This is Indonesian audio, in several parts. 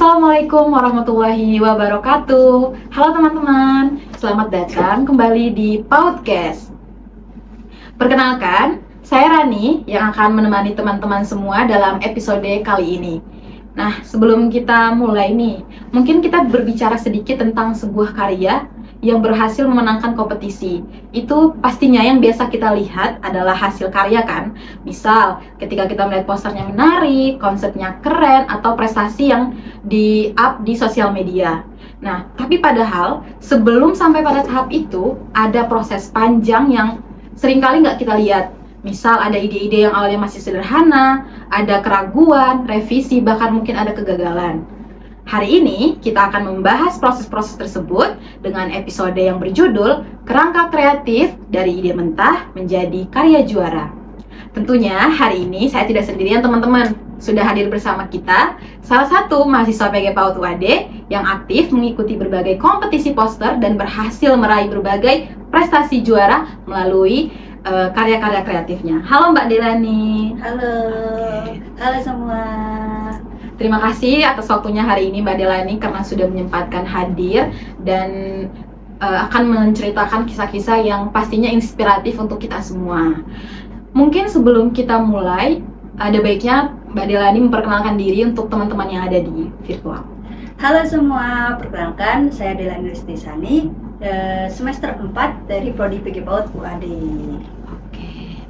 Assalamualaikum warahmatullahi wabarakatuh. Halo teman-teman, selamat datang kembali di Podcast. Perkenalkan, saya Rani yang akan menemani teman-teman semua dalam episode kali ini. Nah, sebelum kita mulai nih, mungkin kita berbicara sedikit tentang sebuah karya yang berhasil memenangkan kompetisi. Itu pastinya yang biasa kita lihat adalah hasil karya kan. Misal, ketika kita melihat posternya menarik, konsepnya keren, atau prestasi yang di-up di sosial media. Nah, tapi padahal sebelum sampai pada tahap itu, ada proses panjang yang seringkali nggak kita lihat. Misal ada ide-ide yang awalnya masih sederhana, ada keraguan, revisi, bahkan mungkin ada kegagalan. Hari ini kita akan membahas proses-proses tersebut dengan episode yang berjudul Kerangka Kreatif dari Ide Mentah Menjadi Karya Juara. Tentunya hari ini saya tidak sendirian teman-teman. Sudah hadir bersama kita salah satu mahasiswa PG PAUD UAD yang aktif mengikuti berbagai kompetisi poster dan berhasil meraih berbagai prestasi juara melalui karya-karya kreatifnya. Halo Mbak Delani. Halo semua. Terima kasih atas waktunya hari ini Mbak Delani karena sudah menyempatkan hadir dan akan menceritakan kisah-kisah yang pastinya inspiratif untuk kita semua. Mungkin sebelum kita mulai, ada baiknya Mbak Delani memperkenalkan diri untuk teman-teman yang ada di virtual. Halo semua, perkenalkan saya Delani Ristisani, semester 4 dari Prodi PG PAUD UAD. Oke.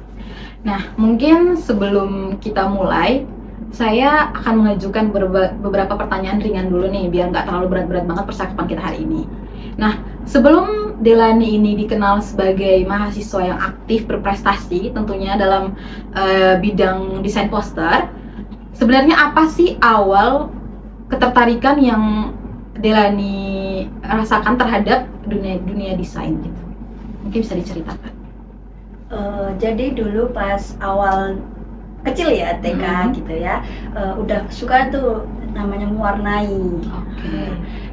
Nah, mungkin sebelum kita mulai, saya akan mengajukan beberapa pertanyaan ringan dulu nih, biar nggak terlalu berat-berat banget percakapan kita hari ini. Nah, sebelum Delani ini dikenal sebagai mahasiswa yang aktif berprestasi, tentunya dalam bidang desain poster, sebenarnya apa sih awal ketertarikan yang Delani rasakan terhadap dunia desain gitu? Mungkin bisa diceritakan. Jadi dulu pas awal kecil ya TK gitu ya, udah suka tuh namanya mewarnai.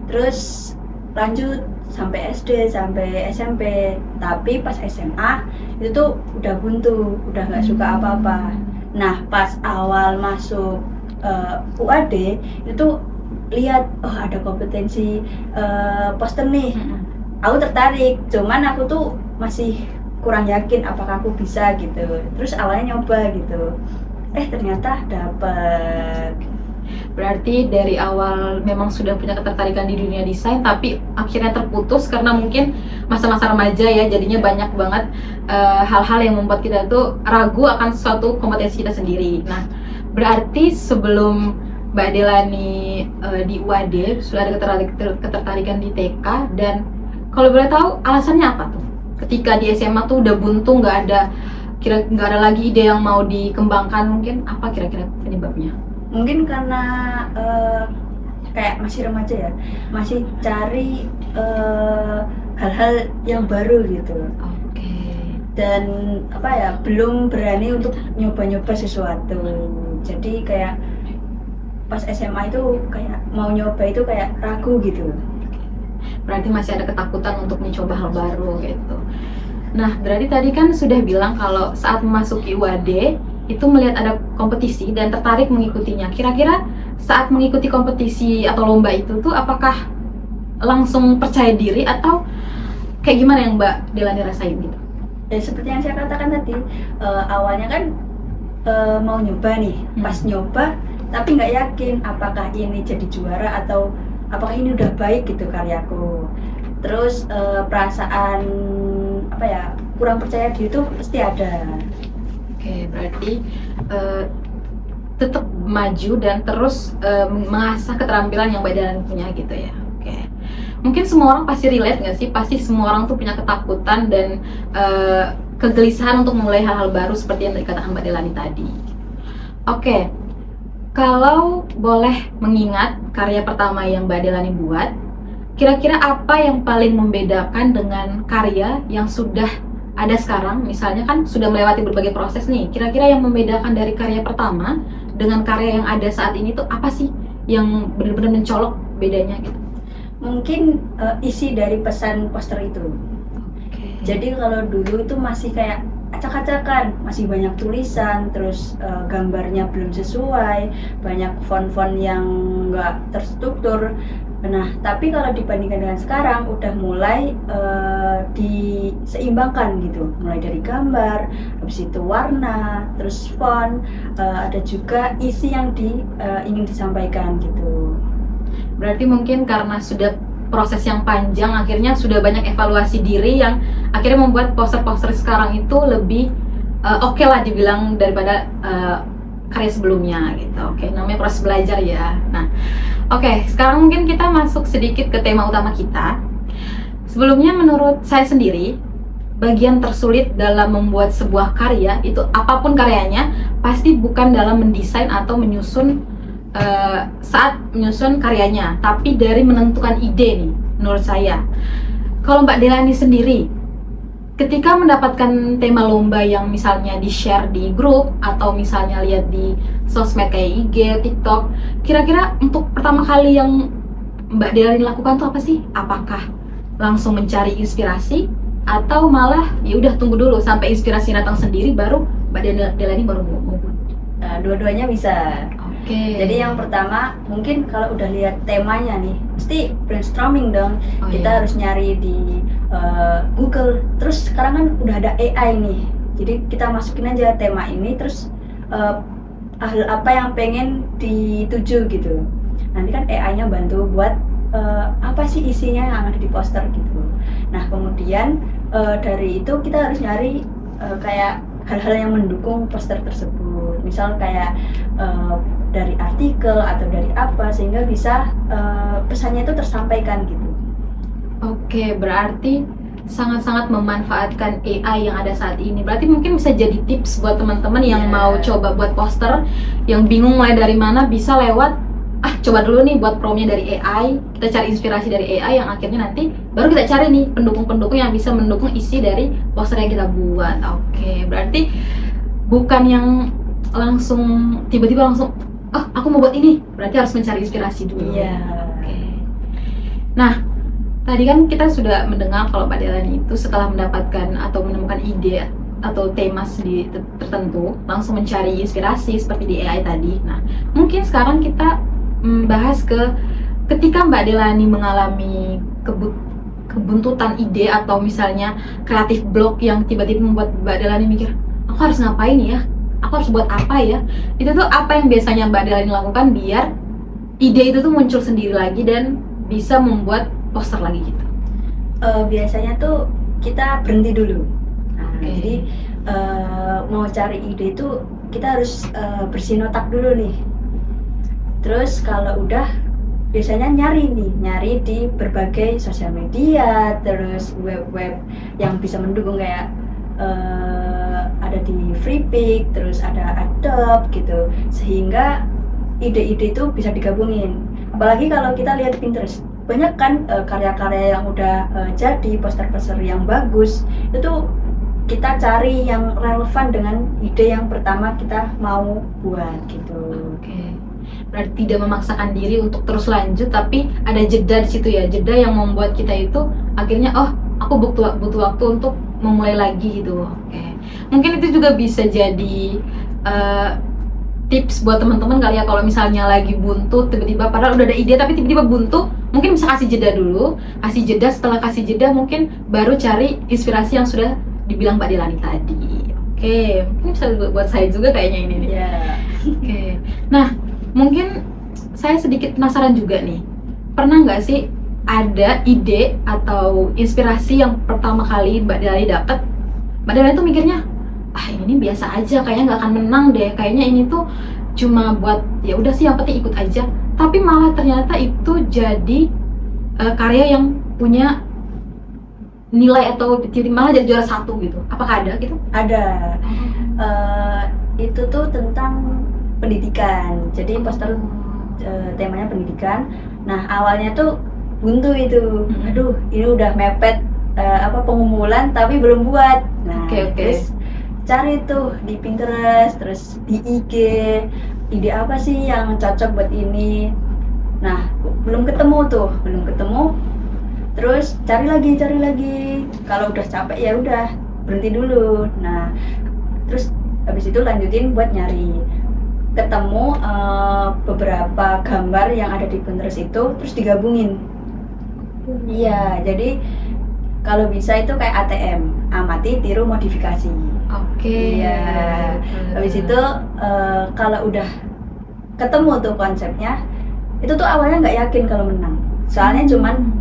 Terus lanjut sampai SD sampai SMP, tapi pas SMA itu tuh udah buntu, udah nggak suka apa-apa. Nah pas awal masuk UAD itu lihat ada kompetensi poster nih, aku tertarik, cuman aku tuh masih kurang yakin apakah aku bisa gitu. Terus awalnya nyoba gitu, ternyata dapet. Berarti dari awal memang sudah punya ketertarikan di dunia desain, tapi akhirnya terputus karena mungkin masa-masa remaja ya, jadinya banyak banget hal-hal yang membuat kita tuh ragu akan suatu kompetensi kita sendiri. Nah, berarti sebelum Mbak Delani di UAD sudah ada ketertarikan di TK, dan kalau boleh tahu alasannya apa tuh? Ketika di SMA tuh udah buntu, nggak ada lagi ide yang mau dikembangkan, mungkin apa kira-kira penyebabnya? Mungkin karena kayak masih remaja ya, masih cari hal-hal yang baru gitu. Dan belum berani untuk nyoba-nyoba sesuatu. Jadi kayak pas SMA itu kayak mau nyoba itu kayak ragu gitu. Berarti masih ada ketakutan untuk mencoba hal baru gitu. Nah, berarti tadi kan sudah bilang kalau saat memasuki UAD itu melihat ada kompetisi dan tertarik mengikutinya. Kira-kira saat mengikuti kompetisi atau lomba itu tuh apakah langsung percaya diri atau kayak gimana yang Mbak Delani rasain gitu? Ya seperti yang saya katakan tadi, awalnya kan mau nyoba nih, pas nyoba tapi nggak yakin apakah ini jadi juara atau apakah ini udah baik gitu karyaku. Terus perasaan kurang percaya diri itu pasti ada. Oke, berarti tetap maju dan terus mengasah keterampilan yang Mbak Delani punya gitu ya. Oke. Mungkin semua orang pasti relate nggak sih? Pasti semua orang tuh punya ketakutan dan kegelisahan untuk memulai hal-hal baru seperti yang dikatakan Mbak Delani tadi. Oke. Kalau boleh mengingat karya pertama yang Mbak Delani buat, kira-kira apa yang paling membedakan dengan karya yang sudah ada sekarang? Misalnya kan sudah melewati berbagai proses nih, kira-kira yang membedakan dari karya pertama dengan karya yang ada saat ini tuh apa sih yang benar-benar mencolok bedanya gitu? Mungkin isi dari pesan poster itu. Jadi kalau dulu itu masih kayak acak-acakan, masih banyak tulisan, terus gambarnya belum sesuai, banyak font-font yang nggak terstruktur. Nah, tapi kalau dibandingkan dengan sekarang udah mulai diseimbangkan gitu, mulai dari gambar, habis itu warna, terus font, ada juga isi yang ingin disampaikan gitu. Berarti mungkin karena sudah proses yang panjang, akhirnya sudah banyak evaluasi diri yang akhirnya membuat poster-poster sekarang itu lebih oke lah dibilang daripada karya sebelumnya gitu. Oke, namanya proses belajar ya. Nah, oke, sekarang mungkin kita masuk sedikit ke tema utama kita. Sebelumnya menurut saya sendiri, bagian tersulit dalam membuat sebuah karya itu apapun karyanya pasti bukan dalam mendesain atau menyusun saat menyusun karyanya, tapi dari menentukan ide nih menurut saya. Kalau Mbak Delani sendiri, ketika mendapatkan tema lomba yang misalnya di-share di grup atau misalnya lihat di sosmed kayak IG, TikTok, kira-kira untuk pertama kali yang Mbak Delani lakukan tuh apa sih? Apakah langsung mencari inspirasi atau malah ya udah tunggu dulu sampai inspirasi datang sendiri baru Mbak Delani baru mau? Dua-duanya bisa. Oke. Jadi yang pertama mungkin kalau udah lihat temanya nih, pasti brainstorming dong. Kita harus nyari di Google. Terus sekarang kan udah ada AI nih. Jadi kita masukin aja tema ini, terus hal apa yang pengen dituju gitu. Nanti kan AI-nya bantu buat apa sih isinya yang ada di poster gitu. Nah kemudian dari itu kita harus nyari kayak hal-hal yang mendukung poster tersebut. Misal kayak dari artikel atau dari apa sehingga bisa pesannya itu tersampaikan gitu. Oke, berarti sangat-sangat memanfaatkan AI yang ada saat ini. Berarti mungkin bisa jadi tips buat teman-teman yang mau coba buat poster, yang bingung mulai dari mana, bisa lewat coba dulu nih buat promnya dari AI, kita cari inspirasi dari AI yang akhirnya nanti baru kita cari nih pendukung-pendukung yang bisa mendukung isi dari poster yang kita buat. Oke, berarti bukan yang langsung tiba-tiba langsung aku mau buat ini, berarti harus mencari inspirasi dulu. Iya. Oke. Nah, tadi kan kita sudah mendengar kalau Mbak Delani itu setelah mendapatkan atau menemukan ide atau tema tertentu langsung mencari inspirasi seperti di AI tadi. Nah, mungkin sekarang kita bahas ketika Mbak Delani mengalami kebuntutan ide atau misalnya kreatif block yang tiba-tiba membuat Mbak Delani mikir, aku harus ngapain ya? Aku harus buat apa ya? Itu tuh apa yang biasanya Mbak Delani lakukan biar ide itu tuh muncul sendiri lagi dan bisa membuat poster lagi gitu? Biasanya tuh kita berhenti dulu. Jadi mau cari ide itu kita harus bersihin otak dulu nih. Terus kalau udah biasanya nyari di berbagai sosial media, terus web-web yang bisa mendukung kayak ada di Freepik, terus ada Adobe gitu, sehingga ide-ide itu bisa digabungin. Apalagi kalau kita lihat Pinterest, banyak kan karya-karya yang udah jadi poster-poster yang bagus, itu kita cari yang relevan dengan ide yang pertama kita mau buat gitu. Oke. Berarti tidak memaksakan diri untuk terus lanjut, tapi ada jeda di situ ya, jeda yang membuat kita itu akhirnya aku butuh waktu untuk memulai lagi gitu. Oke. Mungkin itu juga bisa jadi tips buat teman-teman kali ya, kalau misalnya lagi buntu tiba-tiba padahal udah ada ide tapi tiba-tiba buntu, mungkin bisa kasih jeda dulu, setelah kasih jeda mungkin baru cari inspirasi yang sudah dibilang Mbak Delani tadi. Oke, mungkin bisa buat saya juga kayaknya ini nih. Oke. Nah, mungkin saya sedikit penasaran juga nih, pernah nggak sih ada ide atau inspirasi yang pertama kali Mbak Delani dapat, Mbak Delani tuh mikirnya ini biasa aja, kayaknya nggak akan menang deh, kayaknya ini tuh cuma buat ya udah sih yang penting ikut aja, tapi malah ternyata itu jadi karya yang punya nilai atau malah jadi juara 1 gitu. Apakah ada gitu? Ada. Itu tuh tentang pendidikan. Jadi poster temanya pendidikan. Nah, awalnya tuh buntu itu. Aduh, ini udah mepet pengumpulan tapi belum buat. Nah, terus cari tuh di Pinterest, terus di IG, ide apa sih yang cocok buat ini. Nah, belum ketemu. Terus cari lagi. Kalau udah capek ya udah berhenti dulu. Nah terus habis itu lanjutin buat nyari, ketemu beberapa gambar yang ada di Pinterest itu, terus digabungin. Iya, jadi kalau bisa itu kayak ATM, amati, tiru, modifikasi. Oke. Iya. Habis itu kalau udah ketemu tuh konsepnya, itu tuh awalnya nggak yakin kalau menang. Soalnya cuman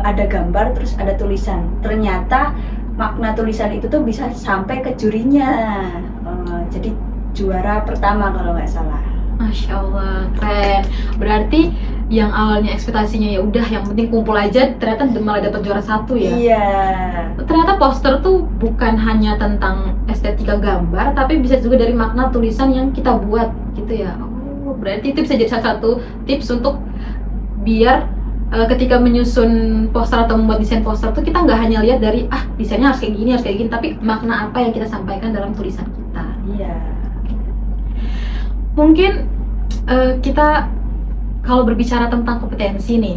ada gambar terus ada tulisan. Ternyata makna tulisan itu tuh bisa sampai ke jurinya. Jadi juara pertama kalau nggak salah. Masya Allah, keren. Berarti yang awalnya ekspektasinya ya udah yang penting kumpul aja, ternyata malah dapat juara 1 ya. Iya. Ternyata poster tuh bukan hanya tentang estetika gambar, tapi bisa juga dari makna tulisan yang kita buat gitu ya. Oh, berarti itu bisa jadi salah satu tips untuk biar ketika menyusun poster atau membuat desain poster tuh kita nggak hanya lihat dari desainnya harus kayak gini, tapi makna apa yang kita sampaikan dalam tulisan kita. Iya. Mungkin kita kalau berbicara tentang kompetisi,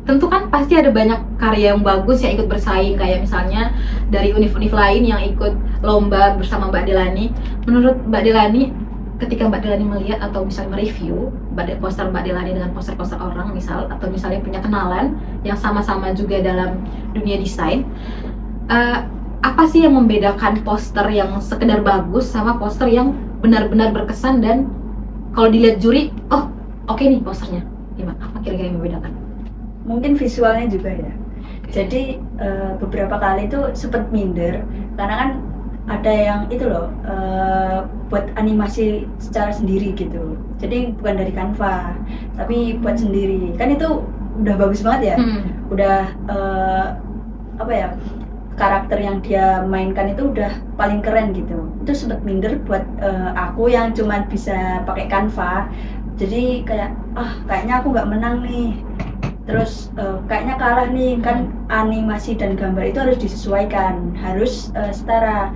tentu kan pasti ada banyak karya yang bagus yang ikut bersaing, kayak misalnya dari univ-univ lain yang ikut lomba bersama Mbak Delani. Menurut Mbak Delani, ketika Mbak Delani melihat atau misalnya mereview poster Mbak Delani dengan poster-poster orang atau misalnya punya kenalan yang sama-sama juga dalam dunia desain, apa sih yang membedakan poster yang sekedar bagus sama poster yang benar-benar berkesan dan kalau dilihat juri, oke nih posternya. Gimana? Apa kira-kira yang membedakan? Mungkin visualnya juga ya. Jadi beberapa kali itu sempet minder karena kan ada yang itu loh buat animasi secara sendiri gitu. Jadi bukan dari Canva, tapi buat sendiri. Kan itu udah bagus banget ya. Udah karakter yang dia mainkan itu udah paling keren gitu. Itu sempet minder buat aku yang cuma bisa pakai Canva. Jadi kayaknya aku nggak menang nih. Terus kayaknya kalah nih, kan animasi dan gambar itu harus disesuaikan, harus setara.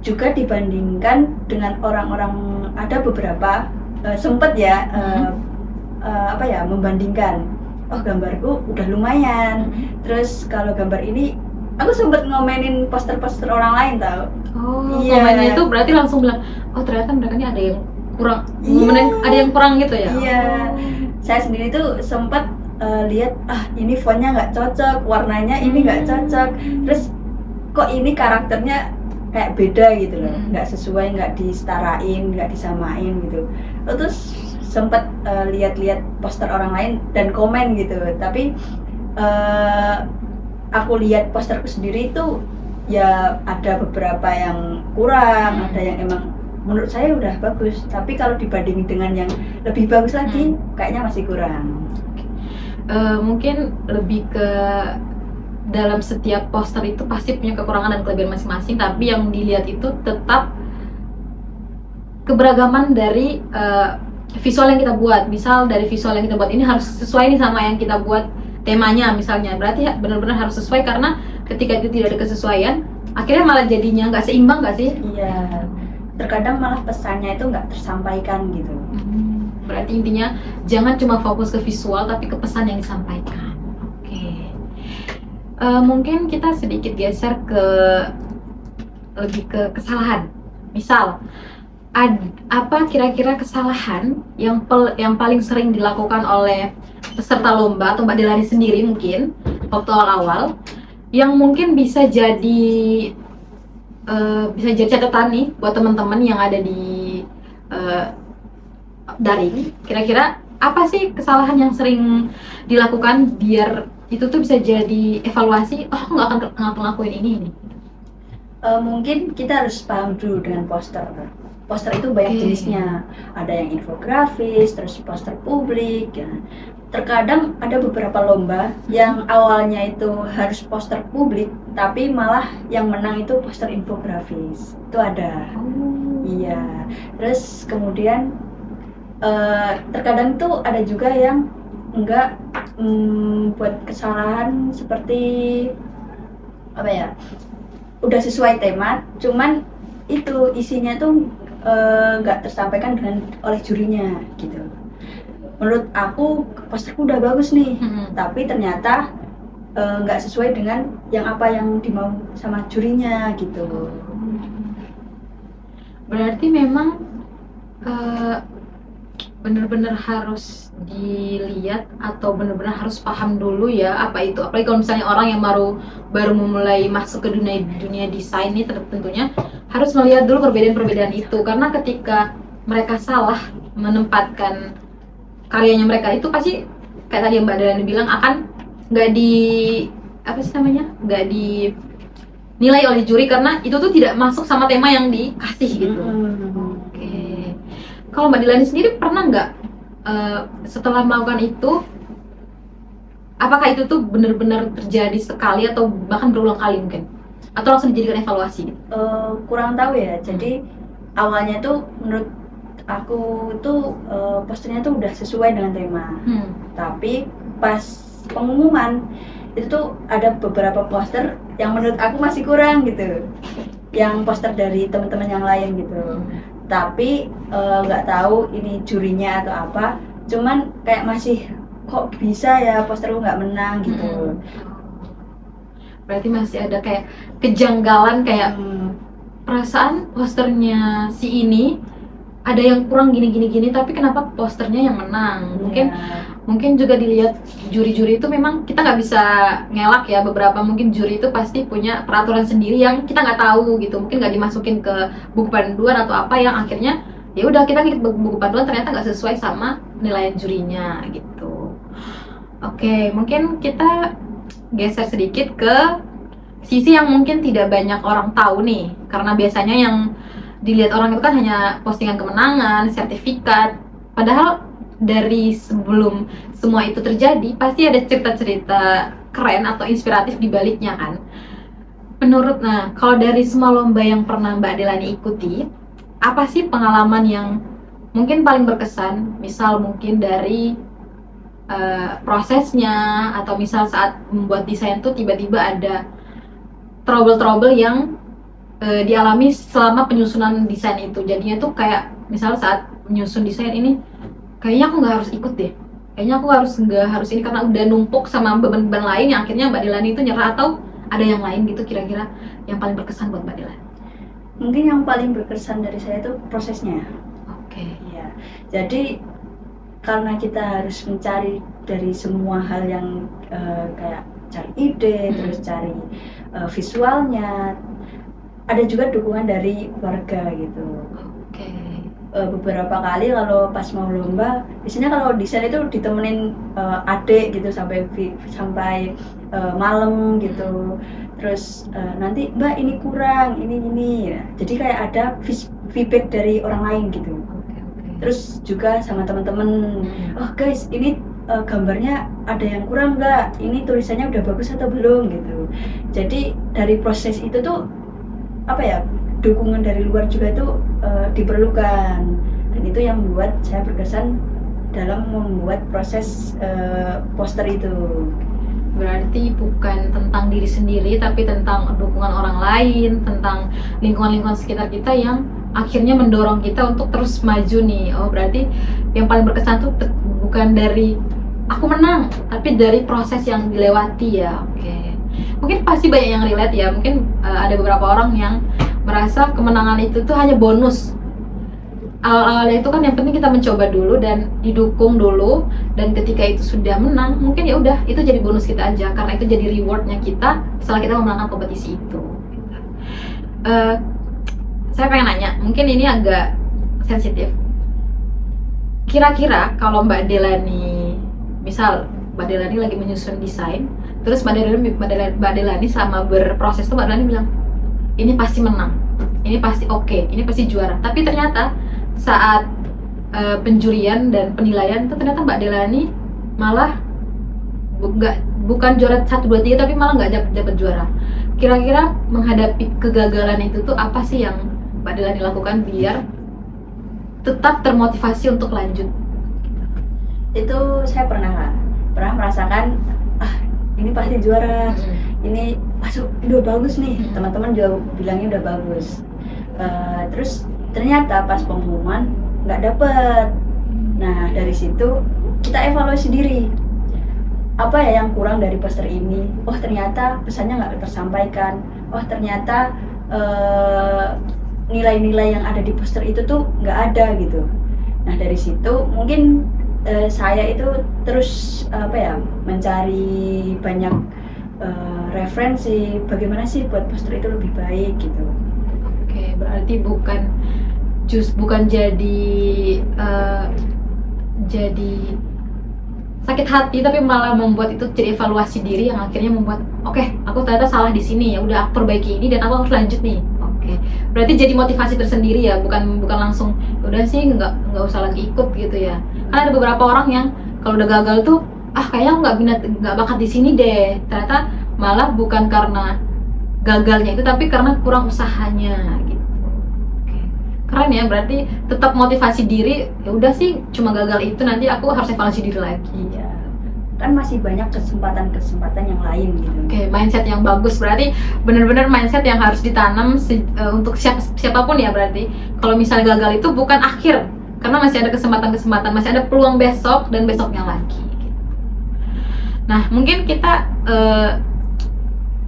Juga dibandingkan dengan orang-orang, ada beberapa sempet ya membandingkan. Gambarku udah lumayan. Terus kalau gambar ini aku sempet ngomenin poster-poster orang lain tau. Komennya itu berarti langsung bilang, ternyata mereka ini ada yang kurang, ada yang kurang gitu ya. Iya. Saya sendiri tuh sempet lihat ini fontnya nggak cocok, warnanya ini nggak cocok, terus kok ini karakternya kayak beda gitu loh, nggak sesuai, nggak disetarain, nggak disamain gitu. Terus sempet lihat-lihat poster orang lain dan komen gitu, tapi aku lihat posterku sendiri itu ya ada beberapa yang kurang, ada yang emang menurut saya udah bagus, tapi kalau dibandingin dengan yang lebih bagus lagi kayaknya masih kurang. Mungkin lebih ke dalam setiap poster itu pasti punya kekurangan dan kelebihan masing-masing, tapi yang dilihat itu tetap keberagaman dari visual yang kita buat. Misal dari visual yang kita buat ini harus sesuai nih sama yang kita buat temanya misalnya, berarti benar-benar harus sesuai, karena ketika itu tidak ada kesesuaian akhirnya malah jadinya nggak seimbang, nggak sih? Iya, terkadang malah pesannya itu nggak tersampaikan gitu. Berarti intinya jangan cuma fokus ke visual tapi ke pesan yang disampaikan. Oke. Mungkin kita sedikit geser ke lebih ke kesalahan. Misal apa kira-kira kesalahan yang paling sering dilakukan oleh peserta lomba atau Mbak Delani sendiri mungkin waktu awal-awal yang mungkin bisa jadi catatan nih buat teman-teman yang ada di daring. Kira-kira apa sih kesalahan yang sering dilakukan biar itu tuh bisa jadi evaluasi, nggak akan ngelakuin ini. Mungkin kita harus paham dulu dengan poster. Poster itu banyak jenisnya, ada yang infografis, terus poster publik ya. Terkadang ada beberapa lomba yang awalnya itu harus poster publik, tapi malah yang menang itu poster infografis. Itu ada. Iya. Terus kemudian terkadang tuh ada juga yang enggak buat kesalahan seperti udah sesuai tema, cuman itu isinya tuh nggak tersampaikan oleh jurinya gitu. Menurut aku posterku udah bagus nih, tapi ternyata nggak sesuai dengan yang apa yang dimau sama jurinya gitu. Berarti memang benar-benar harus dilihat atau benar-benar harus paham dulu ya apa itu, apalagi kalau misalnya orang yang baru memulai masuk ke dunia desain ini, tentunya harus melihat dulu perbedaan-perbedaan itu, karena ketika mereka salah menempatkan karyanya mereka itu pasti kayak tadi yang Mbak Delani bilang akan nggak dinilai oleh juri karena itu tuh tidak masuk sama tema yang dikasih gitu. Oke. Kalau Mbak Delani sendiri pernah nggak setelah melakukan itu, apakah itu tuh benar-benar terjadi sekali atau bahkan berulang kali mungkin? Atau langsung dijadikan evaluasi? Kurang tahu ya. Jadi awalnya tuh menurut aku tuh posternya tuh udah sesuai dengan tema. Tapi pas pengumuman itu tuh ada beberapa poster yang menurut aku masih kurang gitu. Yang poster dari teman-teman yang lain gitu. Tapi nggak tahu ini jurinya atau apa, cuman kayak masih kok bisa ya posterku nggak menang gitu. Berarti masih ada kayak kejanggalan, kayak perasaan posternya si ini ada yang kurang gini tapi kenapa posternya yang menang. Mungkin juga dilihat juri-juri itu, memang kita nggak bisa ngelak ya, beberapa mungkin juri itu pasti punya peraturan sendiri yang kita nggak tahu gitu, mungkin nggak dimasukin ke buku panduan atau apa yang akhirnya ya udah kita ngikut buku panduan ternyata nggak sesuai sama penilaian jurinya gitu. Oke, mungkin kita geser sedikit ke sisi yang mungkin tidak banyak orang tahu nih, karena biasanya yang dilihat orang itu kan hanya postingan kemenangan, sertifikat, padahal dari sebelum semua itu terjadi pasti ada cerita-cerita keren atau inspiratif di baliknya kan. Kalau dari semua lomba yang pernah Mbak Delani ikuti, apa sih pengalaman yang mungkin paling berkesan? Misal mungkin dari prosesnya, atau misal saat membuat desain tuh tiba-tiba ada trouble yang dialami selama penyusunan desain itu. Jadinya tuh kayak misal saat menyusun desain ini, kayaknya aku nggak harus ikut deh, kayaknya aku nggak harus ini karena udah numpuk sama beban-beban lain yang akhirnya Mbak Delani itu nyerah, atau ada yang lain gitu kira-kira yang paling berkesan buat Mbak Delani? Mungkin yang paling berkesan dari saya itu prosesnya. Oke. Ya, jadi karena kita harus mencari dari semua hal yang kayak cari ide, terus cari visualnya, ada juga dukungan dari warga gitu. Beberapa kali kalau pas mau lomba, biasanya kalau desain itu ditemenin adik gitu sampai malam gitu. Terus nanti Mbak ini kurang, ini. Jadi kayak ada feedback dari orang lain gitu. Terus juga sama teman-teman, oh guys ini gambarnya ada yang kurang nggak? Ini tulisannya udah bagus atau belum gitu. Jadi dari proses itu tuh apa ya? Dukungan dari luar juga itu diperlukan, dan itu yang membuat saya berkesan dalam membuat proses poster itu. Berarti bukan tentang diri sendiri tapi tentang dukungan orang lain, tentang lingkungan sekitar kita yang akhirnya mendorong kita untuk terus maju nih. Oh berarti yang paling berkesan tuh bukan dari aku menang, tapi dari proses yang dilewati ya. Oke. Mungkin pasti banyak yang relate ya, mungkin ada beberapa orang yang merasa kemenangan itu tuh hanya bonus. Awal-awalnya itu kan yang penting kita mencoba dulu dan didukung dulu, dan ketika itu sudah menang mungkin ya udah itu jadi bonus kita aja, karena itu jadi rewardnya kita setelah kita memenangkan kompetisi itu. Saya pengen nanya, mungkin ini agak sensitif. Kira-kira kalau Mbak Delani, misal Mbak Delani lagi menyusun desain, terus Mbak Delani selama berproses tuh Mbak Delani bilang ini pasti menang, ini pasti oke, ini pasti juara. Tapi ternyata saat penjurian dan penilaian tuh ternyata Mbak Delani malah bukan juara 1, 2, 3 tapi malah nggak dapat juara. Kira-kira menghadapi kegagalan itu tuh apa sih yang Mbak Delani lakukan biar tetap termotivasi untuk lanjut? Itu saya pernah merasakan ini pasti juara, ini masuk udah bagus nih, teman-teman juga bilangnya udah bagus. Terus ternyata pas pengumuman nggak dapet. Nah dari situ kita evaluasi diri. apa ya yang kurang dari poster ini, oh ternyata pesannya nggak tersampaikan, oh ternyata nilai-nilai yang ada di poster itu tuh nggak ada gitu. Nah dari situ mungkin saya itu terus mencari banyak referensi bagaimana sih buat poster itu lebih baik gitu. Oke, berarti bukan jadi sakit hati, tapi malah membuat itu jadi evaluasi diri yang akhirnya membuat oke, aku ternyata salah di sini, ya udah aku perbaiki ini dan aku harus lanjut nih. Oke, berarti jadi motivasi tersendiri ya, bukan langsung udah sih nggak usah lagi ikut gitu ya. Karena ada beberapa orang yang kalau udah gagal tuh kayaknya aku nggak bakat di sini deh. Ternyata malah bukan karena gagalnya itu, tapi karena kurang usahanya gitu. Oke, keren ya, berarti tetap motivasi diri. Ya udah sih, cuma gagal itu, nanti aku harus evaluasi diri lagi. Ya, kan masih banyak kesempatan yang lain gitu. Oke, mindset yang bagus, berarti benar-benar mindset yang harus ditanam untuk siapapun ya. Berarti kalau misalnya gagal itu bukan akhir, karena masih ada kesempatan, masih ada peluang besok dan besoknya lagi. Nah, mungkin kita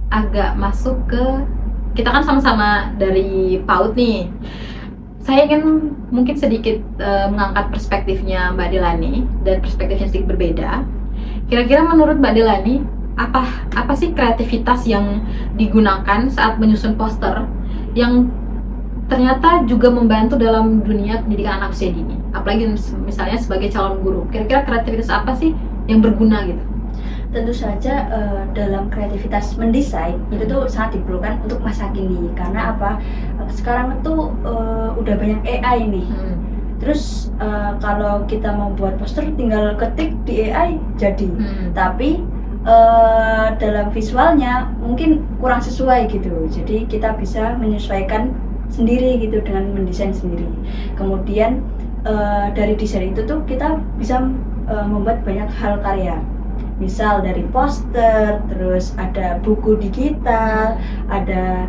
agak masuk ke, kita kan sama-sama dari PAUD nih. Saya ingin mungkin sedikit mengangkat perspektifnya Mbak Delani, dan perspektifnya sedikit berbeda. Kira-kira menurut Mbak Delani, apa sih kreativitas yang digunakan saat menyusun poster yang ternyata juga membantu dalam dunia pendidikan anak usia dini? Apalagi misalnya sebagai calon guru, kira-kira kreativitas apa sih yang berguna gitu? Tentu saja dalam kreativitas mendesain itu tuh sangat diperlukan untuk masa kini, karena apa? Sekarang itu udah banyak AI nih. Terus kalau kita mau buat poster tinggal ketik di AI jadi. Tapi dalam visualnya mungkin kurang sesuai gitu. Jadi kita bisa menyesuaikan sendiri gitu dengan mendesain sendiri. Kemudian dari desain itu tuh kita bisa membuat banyak hal karya. Misal dari poster, terus ada buku digital, ada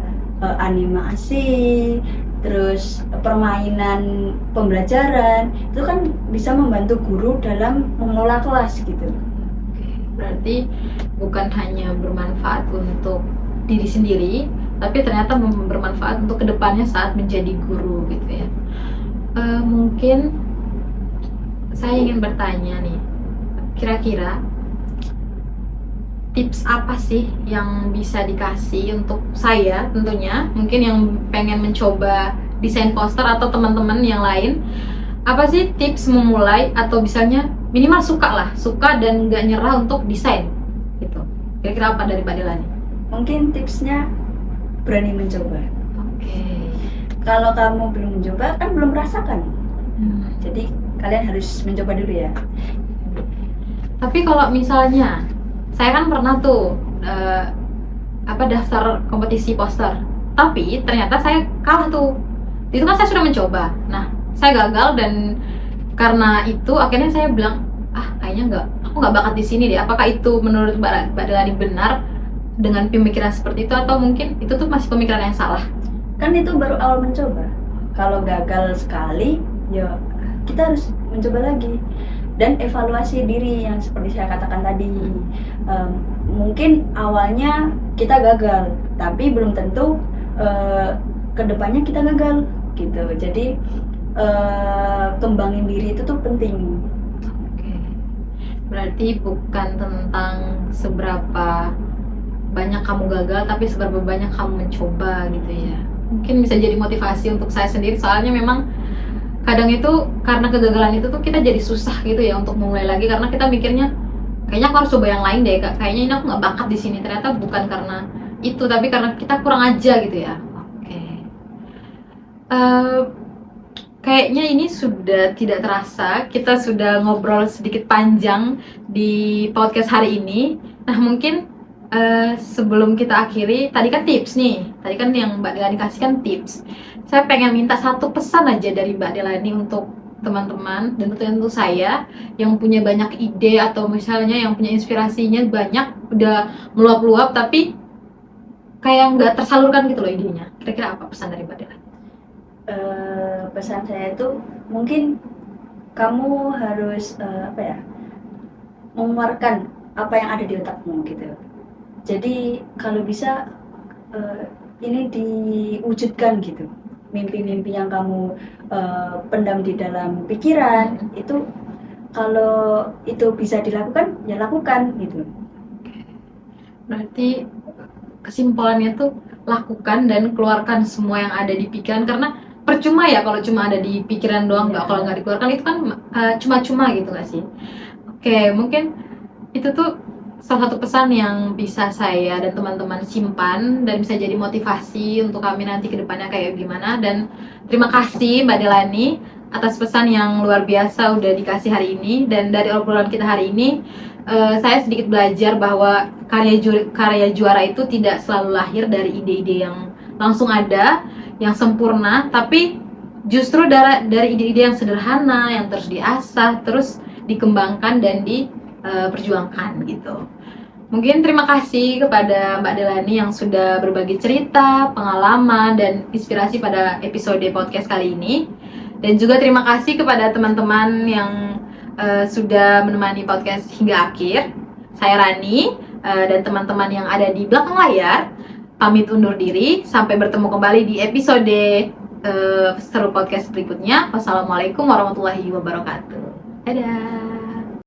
animasi, terus permainan pembelajaran, itu kan bisa membantu guru dalam mengelola kelas gitu. Berarti bukan hanya bermanfaat untuk diri sendiri, tapi ternyata bermanfaat untuk kedepannya saat menjadi guru gitu ya. Mungkin saya ingin bertanya nih, kira-kira tips apa sih yang bisa dikasih untuk saya tentunya, mungkin yang pengen mencoba desain poster atau teman-teman yang lain, apa sih tips memulai atau misalnya minimal suka dan nggak nyerah untuk desain gitu? Kira-kira apa dari Mbak Delani? Mungkin tipsnya berani mencoba. Oke. Kalau kamu belum mencoba kan belum merasakan. Jadi kalian harus mencoba dulu ya. Tapi kalau misalnya saya kan pernah tuh daftar kompetisi poster, tapi ternyata saya kalah tuh. Itu kan saya sudah mencoba. Nah, saya gagal, dan karena itu akhirnya saya bilang kayaknya aku nggak bakat di sini deh. Apakah itu menurut Mbak Delani benar dengan pemikiran seperti itu, atau mungkin itu tuh masih pemikiran yang salah? Kan itu baru awal mencoba. Kalau gagal sekali, ya kita harus mencoba lagi dan evaluasi diri yang seperti saya katakan tadi. Mungkin awalnya kita gagal, tapi belum tentu kedepannya kita gagal gitu. Jadi kembangin diri itu tuh penting. Oke. Berarti bukan tentang seberapa banyak kamu gagal, tapi seberapa banyak kamu mencoba gitu ya. Mungkin bisa jadi motivasi untuk saya sendiri, soalnya memang kadang itu karena kegagalan itu tuh kita jadi susah gitu ya untuk mulai lagi, karena kita mikirnya kayaknya aku harus coba yang lain deh, kayaknya ini aku nggak bakat di sini. Ternyata bukan karena itu, tapi karena kita kurang aja gitu ya. Oke. Kayaknya ini sudah tidak terasa, kita sudah ngobrol sedikit panjang di podcast hari ini. Nah, mungkin sebelum kita akhiri, tadi kan tips nih, tadi kan yang Mbak Delani kasihkan tips. Saya pengen minta satu pesan aja dari Mbak Delani untuk teman-teman, dan tentu saya yang punya banyak ide atau misalnya yang punya inspirasinya banyak, udah meluap-luap tapi kayak nggak tersalurkan gitu loh idenya. Kira-kira apa pesan dari Mbak Delani? Pesan saya itu mungkin kamu harus mengeluarkan apa yang ada di otakmu gitu. Jadi kalau bisa ini diwujudkan gitu. Mimpi-mimpi yang kamu pendam di dalam pikiran itu, kalau itu bisa dilakukan ya lakukan gitu. Berarti kesimpulannya tuh lakukan dan keluarkan semua yang ada di pikiran, karena percuma ya kalau cuma ada di pikiran doang, nggak kalau nggak dikeluarkan itu kan cuma-cuma gitu nggak sih? Oke, mungkin itu tuh salah satu pesan yang bisa saya dan teman-teman simpan dan bisa jadi motivasi untuk kami nanti ke depannya kayak gimana. Dan terima kasih Mbak Delani atas pesan yang luar biasa udah dikasih hari ini. Dan dari obrolan kita hari ini, saya sedikit belajar bahwa karya juara itu tidak selalu lahir dari ide-ide yang langsung ada, yang sempurna, tapi justru dari ide-ide yang sederhana, yang terus diasah, terus dikembangkan dan diperjuangkan gitu. Mungkin terima kasih kepada Mbak Delani yang sudah berbagi cerita, pengalaman, dan inspirasi pada episode podcast kali ini. Dan juga terima kasih kepada teman-teman yang sudah menemani podcast hingga akhir. Saya Rani dan teman-teman yang ada di belakang layar pamit undur diri. Sampai bertemu kembali di episode seru podcast berikutnya. Wassalamualaikum warahmatullahi wabarakatuh. Dadah.